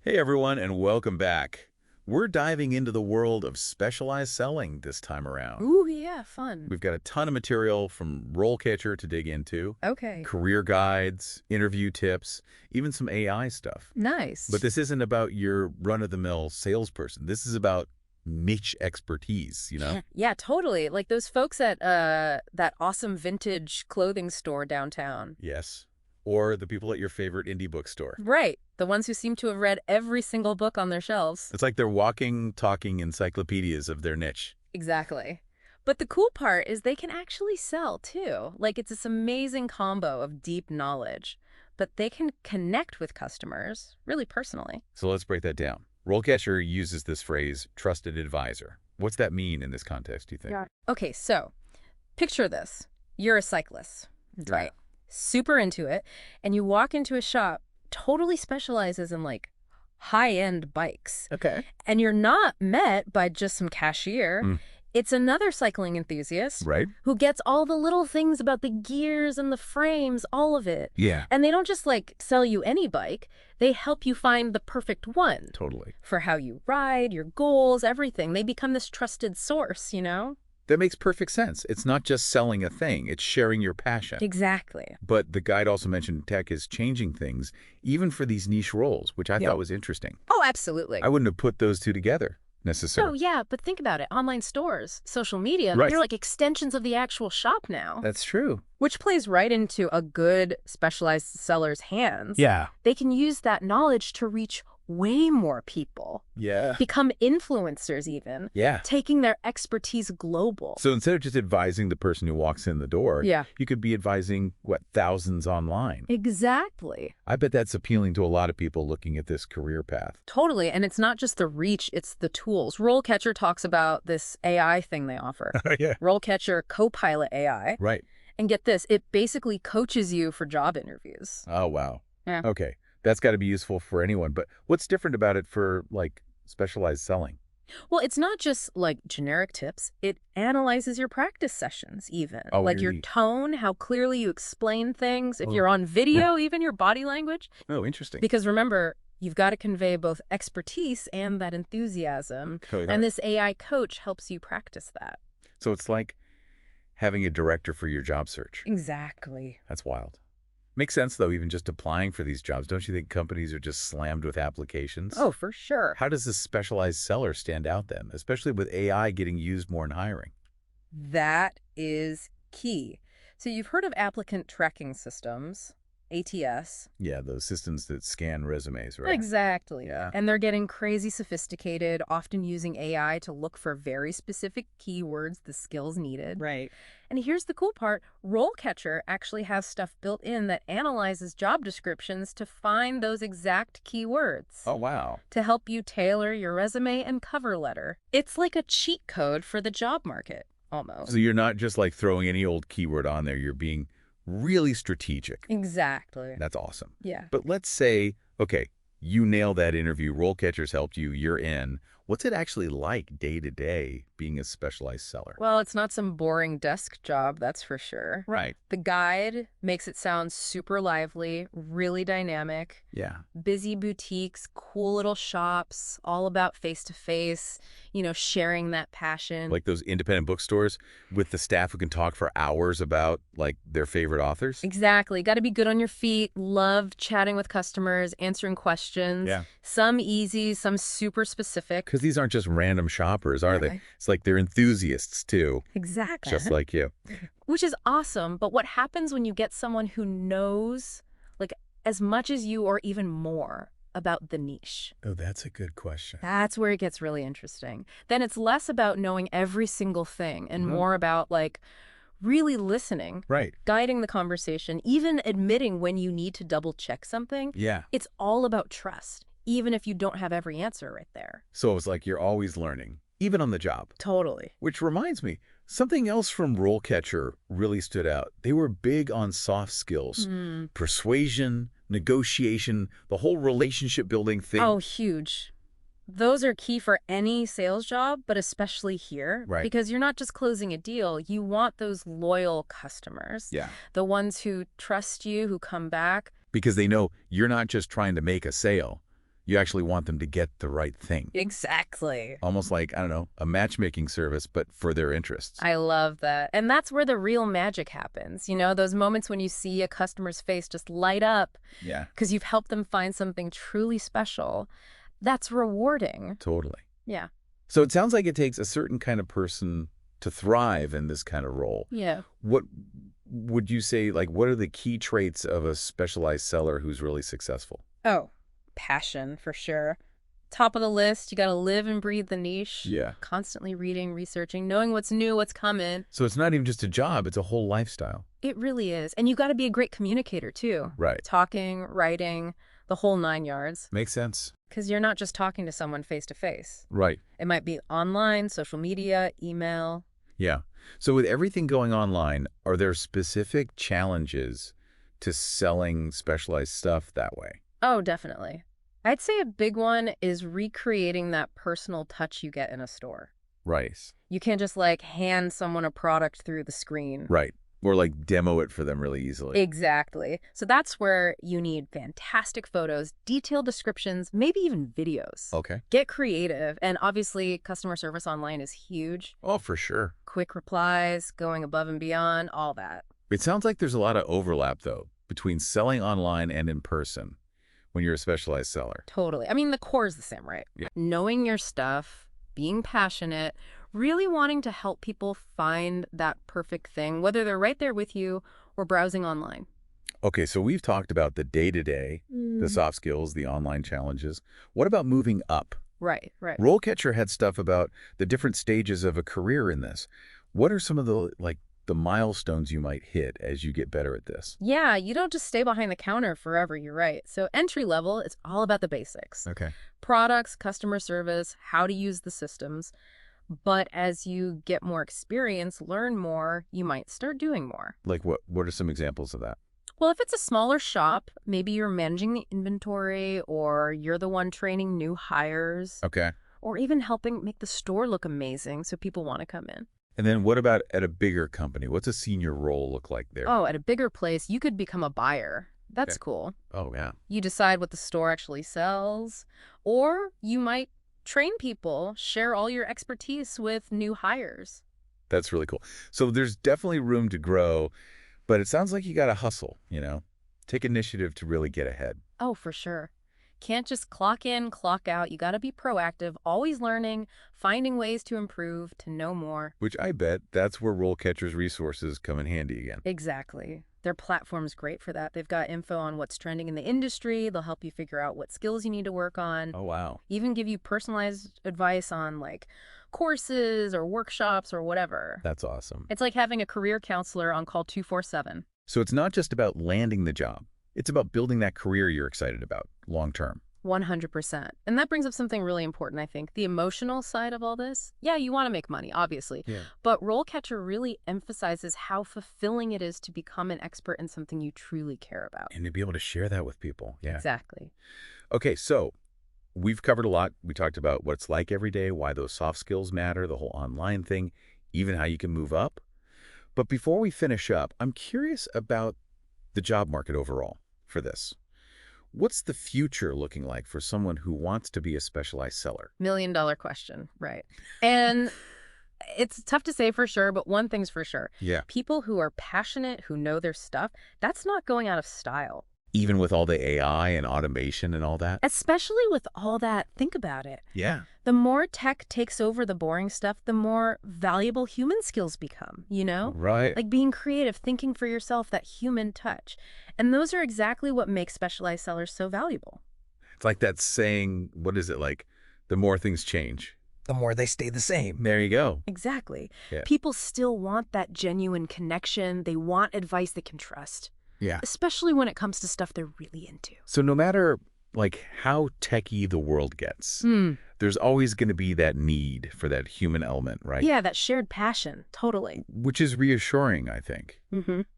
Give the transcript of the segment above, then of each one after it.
Hey everyone, and welcome back. We're diving into the world of specialized selling this time around. Ooh, yeah, fun. We've got a ton of material from RoleCatcher to dig into, Okay. career guides, interview tips, even some AI stuff. But Nice. this isn't about your run-of-the-mill salesperson. This is about niche expertise, Yeah, totally. Like those folks at that awesome vintage clothing store downtown. Yes. Or the people at your favorite indie bookstore. Right. The ones who seem to have read every single book on their shelves. It's like they're walking, talking encyclopedias of their niche. Exactly. But the cool part is they can actually sell too. Like it's this amazing combo of deep knowledge, but they can connect with customers really personally. So let's break that down. RoleCatcher uses this phrase, trusted advisor. What's that mean in this context, do you think? Yeah. Okay, so picture this. You're a cyclist, Yeah. right? Super into it, and you walk into a shop totally specializes in like high-end bikes. Okay. And you're not met by just some cashier. Mm. It's another cycling enthusiast Right? who gets all the little things about the gears and the frames, all of it. Yeah. And they don't just like sell you any bike, they help you find the perfect one Totally. for how you ride, your goals, everything. They become this trusted source, you know? That makes perfect sense. It's not just selling a thing, it's sharing your passion. Exactly. But the guide also mentioned tech is changing things, even for these niche roles, which I Yeah. thought was interesting. Oh, absolutely. I wouldn't have put those two together Oh, necessarily. yeah, but think about it. Online stores, social media, Right. they're like extensions of the actual shop now, That's true. which plays right into a good specialized seller's hands. Yeah. They can use that knowledge to reach way more people, Yeah. become influencers even, Yeah. taking their expertise global. So instead of just advising the person who walks in the door, Yeah. you could be advising, thousands online. Exactly. I bet that's appealing to a lot of people looking at this career path. Totally. And it's not just the reach, it's the tools. RoleCatcher talks about this AI thing they offer. Yeah. RoleCatcher Copilot AI. Right. And get this, it basically coaches you for job interviews. Oh, wow. Yeah. Okay. That's got to be useful for anyone. But what's different about it for, specialized selling? Well, it's not just like generic tips. It analyzes your practice sessions even. Oh, Like your really? tone, how clearly you explain things. If Oh, you're on video, even your body language. Oh, interesting. Because remember, you've got to convey both expertise and that enthusiasm. Totally And hard. this AI coach helps you practice that. So it's like having a director for your job search. Exactly. That's wild. Makes sense, though, even just applying for these jobs. Don't you think companies are just slammed with applications? Oh, for sure. How does this specialized seller stand out then, especially with AI getting used more in hiring? That is key. So you've heard of applicant tracking systems, ATS. Yeah, those systems that scan resumes, right? Exactly. Yeah. And they're getting crazy sophisticated, often using AI to look for very specific keywords, the skills needed. Right. And here's the cool part. RoleCatcher actually has stuff built in that analyzes job descriptions to find those exact keywords Oh, wow. to help you tailor your resume and cover letter. It's like a cheat code for the job market, almost. So you're not just throwing any old keyword on there. You're being really strategic. Exactly. That's awesome. Yeah. But let's say, okay, you nail that interview. RoleCatcher's helped you. You're in. What's it actually like day to day being a specialized seller? Well, it's not some boring desk job, that's for sure. Right. The guide makes it sound super lively, really dynamic. Yeah. Busy boutiques, cool little shops, all about face-to-face, sharing that passion. Like those independent bookstores with the staff who can talk for hours about, their favorite authors? Exactly. Got to be good on your feet. Love chatting with customers, answering questions. Yeah. Some easy, some super specific. Because these aren't just random shoppers, are Yeah. they? It's like they're enthusiasts, too, Exactly. just like you. Which is awesome. But what happens when you get someone who knows, as much as you or even more about the niche? Oh, that's a good question. That's where it gets really interesting. Then it's less about knowing every single thing and more about really listening, Right. guiding the conversation, even admitting when you need to double check something. Yeah. It's all about trust, even if you don't have every answer right there. So it's like you're always learning, even on the job. Totally. Which reminds me, something else from RoleCatcher really stood out. They were big on soft skills, persuasion, negotiation, the whole relationship building thing. Oh, huge. Those are key for any sales job, but especially here. Right. Because you're not just closing a deal. You want those loyal customers. Yeah. The ones who trust you, who come back. Because they know you're not just trying to make a sale. You actually want them to get the right thing. Exactly. Almost like, I don't know, a matchmaking service, but for their interests. I love that. And that's where the real magic happens. You know, those moments when you see a customer's face just light up Yeah, because you've helped them find something truly special. That's rewarding. totally. Yeah. So it sounds like it takes a certain kind of person to thrive in this kind of role. Yeah. What would you say, like, what are the key traits of a specialized seller who's really successful? Oh, passion for sure. Top of the list, you got to live and breathe the niche. Yeah. Constantly reading, researching, knowing what's new, what's coming. So it's not even just a job, it's a whole lifestyle. It really is. And you got to be a great communicator too. Right. Talking, writing, the whole 9 yards. Makes sense. Because you're not just talking to someone face to face. Right. It might be online, social media, email. Yeah. So with everything going online, are there specific challenges to selling specialized stuff that way? Oh, definitely. I'd say a big one is recreating that personal touch you get in a store. Right. You can't just like hand someone a product through the screen. Right. Or like demo it for them really easily. Exactly. So that's where you need fantastic photos, detailed descriptions, maybe even videos. Okay. Get creative. And obviously, customer service online is huge. Oh, for sure. Quick replies, going above and beyond, all that. It sounds like there's a lot of overlap, though, between selling online and in person when you're a specialized seller. Totally. I mean, the core is the same, right? Yeah. Knowing your stuff, being passionate, really wanting to help people find that perfect thing, whether they're right there with you or browsing online. Okay, so we've talked about the day-to-day, the soft skills, the online challenges. What about moving up? Right, right. RoleCatcher had stuff about the different stages of a career in this. What are some of the milestones you might hit as you get better at this? Yeah, you don't just stay behind the counter forever, you're right. So entry level, it's all about the basics. Okay. Products, customer service, how to use the systems. But as you get more experience, learn more, you might start doing more. Like what are some examples of that? Well, if it's a smaller shop, maybe you're managing the inventory or you're the one training new hires Okay. or even helping make the store look amazing so people want to come in. And then what about at a bigger company? What's a senior role look like there? Oh, at a bigger place, you could become a buyer. That's Okay. cool. Oh, yeah. You decide what the store actually sells, or you might train people, share all your expertise with new hires. That's really cool. So there's definitely room to grow, but it sounds like you got to hustle, take initiative to really get ahead. Oh, for sure. Can't just clock in, clock out. You got to be proactive, always learning, finding ways to improve, to know more. Which I bet that's where RoleCatcher's resources come in handy again. Exactly. Their platform's great for that. They've got info on what's trending in the industry. They'll help you figure out what skills you need to work on. Oh, wow. Even give you personalized advice on like courses or workshops or whatever. That's awesome. It's like having a career counselor on call 24/7. So it's not just about landing the job. It's about building that career you're excited about long term. 100%. And that brings up something really important, I think. The emotional side of all this. Yeah, you want to make money, obviously. Yeah. But RoleCatcher really emphasizes how fulfilling it is to become an expert in something you truly care about. And to be able to share that with people. Yeah. Exactly. Okay, so we've covered a lot. We talked about what it's like every day, why those soft skills matter, the whole online thing, even how you can move up. But before we finish up, I'm curious about the job market overall for this. What's the future looking like for someone who wants to be a specialized seller? $1 million question, right? And it's tough to say for sure, but one thing's for sure. Yeah. People who are passionate, who know their stuff, that's not going out of style. Even with all the AI and automation and all that? Especially with all that, think about it. Yeah. The more tech takes over the boring stuff, the more valuable human skills become, you know? Right. Like being creative, thinking for yourself, that human touch. And those are exactly what makes specialized sellers so valuable. It's like that saying, what is it like? The more things change, the more they stay the same. there you go. Exactly. Yeah. People still want that genuine connection. They want advice they can trust. Yeah. Especially when it comes to stuff they're really into. So no matter like how techy the world gets, there's always going to be that need for that human element, right? Yeah, that shared passion. Totally. Which is reassuring, I think,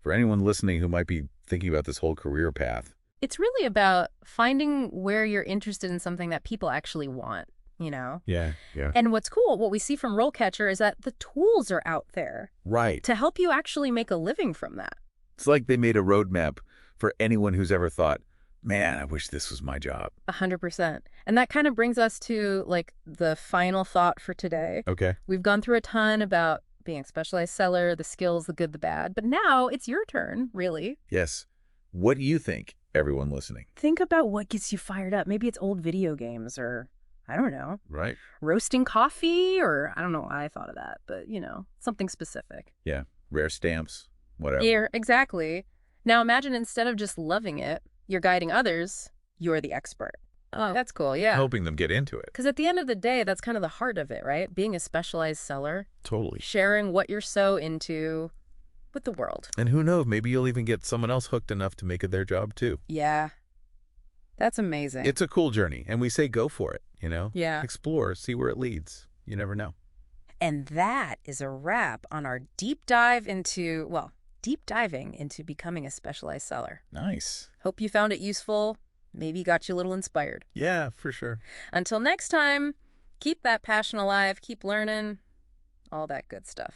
for anyone listening who might be thinking about this whole career path. It's really about finding where you're interested in something that people actually want, you know? Yeah, yeah. And what's cool, what we see from RoleCatcher is that the tools are out there Right. to help you actually make a living from that. It's like they made a roadmap for anyone who's ever thought, Man, I wish this was my job. 100%. And that kind of brings us to like the final thought for today. Okay. We've gone through a ton about being a specialized seller, the skills, the good, the bad, but now it's your turn, really. Yes. What do you think, everyone listening? Think about what gets you fired up. Maybe it's old video games or, I don't know, Right. roasting coffee or I don't know why I thought of that, but something specific. Yeah. Rare stamps, whatever. Yeah, exactly. Now imagine instead of just loving it, you're guiding others, you're the expert. Oh, that's cool, yeah. Helping them get into it. Because at the end of the day, that's kind of the heart of it, right? Being a specialized seller, Totally. sharing what you're so into with the world. And who knows, maybe you'll even get someone else hooked enough to make it their job too. Yeah. That's amazing. It's a cool journey, and we say go for it, Yeah. Explore, see where it leads. You never know. And that is a wrap on our deep diving into becoming a specialized seller. Nice. Hope you found it useful. Maybe got you a little inspired. Yeah, for sure. Until next time, keep that passion alive, keep learning, all that good stuff.